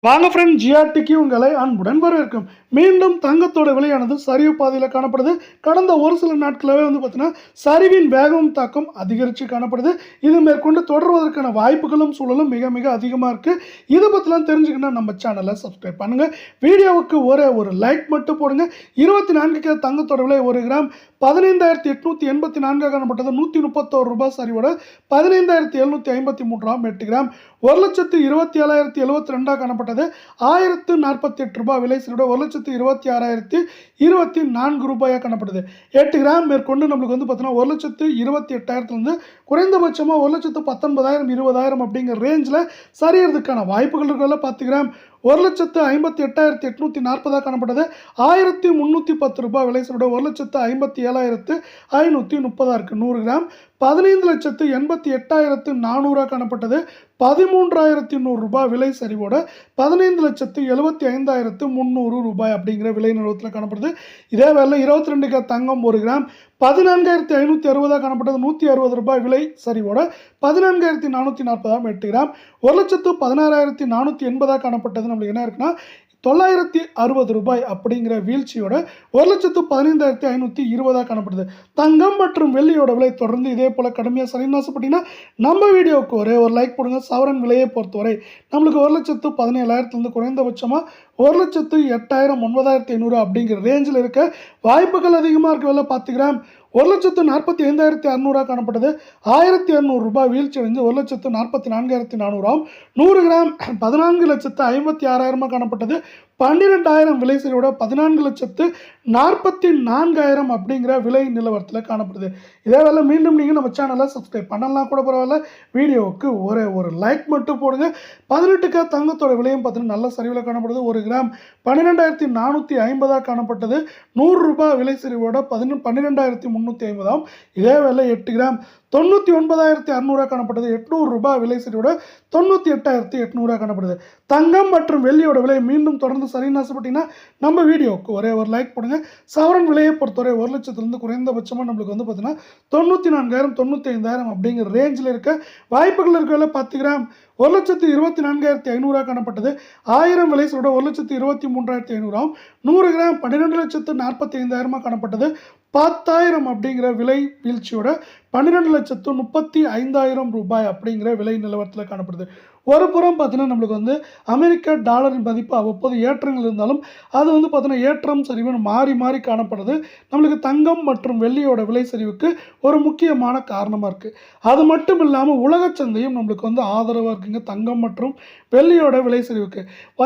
வாங்க ஃப்ரெண்ட், ஜிஆர்டிக்கு உங்களை அன்புடன் வரவேற்கும். மீண்டும் தங்கத்தோட விலையானது சரிவு பாதையில் காணப்படுது. கடந்த ஒரு சில நாட்களாகவே பார்த்தீங்கன்னா சரிவின் வேகமும் தாக்கம் அதிகரித்து காணப்படுது. இது மேற்கொண்டு தொடர்வதற்கான வாய்ப்புகளும் சூழலும் மிக மிக அதிகமாக இருக்குது. இதை பற்றிலாம் தெரிஞ்சுக்கணும் நம்ம சேனலை சப்ஸ்கிரைப் பண்ணுங்கள். வீடியோவுக்கு ஒரே ஒரு லைக் மட்டும் போடுங்க. 24 கிலோ தங்கத்தோட விலை 1 கிராம் 15,884 காணப்பட்டது. 131 ரூபாய் சரிவோட 15,753 8 கிராம் 1,27,072 காணப்பட்டது. 1048 ரூபாய் விலை சரிவோட 1,26,024 ரூபாயாக காணப்படுது. 8 கிராம் மேற்கொண்டு நம்மளுக்கு பார்த்தீங்கன்னா 1,28,000 குறைந்தபட்சமாக 1,19,000 20,000 அப்படிங்கிற ரேஞ்சில் சரியறதுக்கான வாய்ப்புகள் இருக்கிறதுல 10 கிராம் 1,58,840 காணப்பட்டது. 1,310 ரூபாய் விலை சரிவோட 1,57,530 இருக்கு. 100 கிராம் 15,88,400 காணப்பட்டது. 13,100 ரூபாய் விலை சரிவோட 15,75,300 ரூபாய் அப்படிங்கிற விலை நிலவரத்தில் காணப்படுது. இதே வேலை 22 கிலோ தங்கம் 1 கிராம் 14,560 காணப்பட்டது. 160 ரூபாய் விலை சரிவோட 14,440 8 கிராம் 1,16,480 காணப்பட்டது. நம்மளுக்கு என்ன இருக்குன்னா 960 ரூபாய் அப்படிங்கிற வீழ்ச்சியோட 1,15,520 காணப்படுது. தங்கம் மற்றும் வெள்ளியோட விலை தொடர்ந்து இதே போல கடுமையாக சரின்னு ஆசைப்பட்டீங்கன்னா நம்ம வீடியோவுக்கு ஒரே ஒரு லைக் போடுங்க. சவரன் விலையை பொறுத்தவரை நம்மளுக்கு 1,17,000 குறைந்தபட்சமாக 1,08,000 9,500 அப்படிங்கிற ரேஞ்சில் இருக்க வாய்ப்புகள் அதிகமாக இருக்க விலை 10 கிராம் 1,45,600 காணப்பட்டது. 1,200 ரூபாய் வீழ்ச்சி அடைந்து 1,44,400 100 கிராம் 14,56,000 காணப்பட்டது. 12,000 விலை சரியோட 14,44,000 அப்படிங்கிற விலை நிலவரத்தில் காணப்படுது. இதே வேலை மீண்டும் நீங்கள் நம்ம சேனலை சப்ஸ்கிரைப் பண்ணலாம் கூட பரவாயில்ல. வீடியோவுக்கு ஒரே ஒரு லைக் மட்டும் போடுங்க. 18 கிலோ தங்கத்தோட விலையும் பார்த்தீங்கன்னா நல்ல சரிவில் காணப்படுது. 1 கிராம் 12,450 காணப்பட்டது. 100 ரூபாய் விலை சரிவோட 12,350. இதே வேலை 8 கிராம் 99,600 காணப்பட்டது. 800 ரூபாய் விலை சரியோட 98,800 காணப்படுது. தங்கம் மற்றும் வெள்ளியோட விலை மீண்டும் தொடர்ந்து சரின்னு ஆசைப்பட்டீங்கன்னா நம்ம வீடியோவுக்கு ஒரே ஒரு லைக் போடுங்க. சவரன் விலையை பொறுத்தவரை 1 லட்சத்திலிருந்து குறைந்தபட்சமாக நம்மளுக்கு பார்த்தீங்கன்னா 94,000 95,000 அப்படிங்கிற ரேஞ்சில் இருக்க வாய்ப்புகள் இருக்கிற 10 கிராம் 1,24,500 காணப்பட்டது. 1000 விலை சொல்ற 1,23,500 100 கிராம் 12,45,000 காணப்பட்டது. 10,000 அப்படிங்கிற விலை வீழ்ச்சியோட 12,35,000 ரூபாய் அப்படிங்கிற விலை நிலவரத்தில் காணப்படுது. ஒரு புறம் பார்த்தீங்கன்னா நம்மளுக்கு அமெரிக்க டாலரின் மதிப்பு அவ்வப்போது ஏற்றங்கள் இருந்தாலும் அது பார்த்தீங்கன்னா ஏற்றம் சரிவுன்னு மாறி மாறி காணப்படுது. நம்மளுக்கு தங்கம் மற்றும் வெள்ளியோட விலை சரிவுக்கு ஒரு முக்கியமான காரணமாக இருக்குது. அது மட்டும் இல்லாமல் உலக சந்தையும் நம்மளுக்கு ஆதரவாக இருக்குங்க தங்கம் மற்றும் வெள்ளியோட விலை சரிவுக்கு.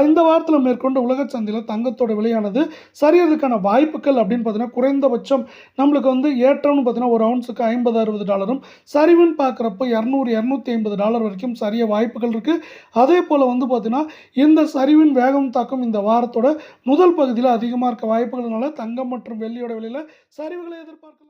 இந்த வாரத்தில் மேற்கொண்டு உலக சந்தையில் தங்கத்தோட விலையானது சரியறதுக்கான வாய்ப்புகள் அப்படின்னு பார்த்தீங்கன்னா குறைந்தபட்சம் நம்மளுக்கு ஏற்றம்னு பார்த்தீங்கன்னா ஒரு அவுன்ஸுக்கு $50-60 சரிவுன்னு பார்க்குறப்போ $200-250 வரைக்கும் சரிய வாய்ப்புகள் இருக்குது. அதே போல் பார்த்தீங்கன்னா இந்த சரிவின் வேகம் தாக்கம் இந்த வாரத்தோட முதல் பகுதியில் அதிகமாக இருக்க வாய்ப்புகள்னால தங்கம் மற்றும் வெள்ளியோட விலையில் சரிவுகளை எதிர்பார்க்கலாம்.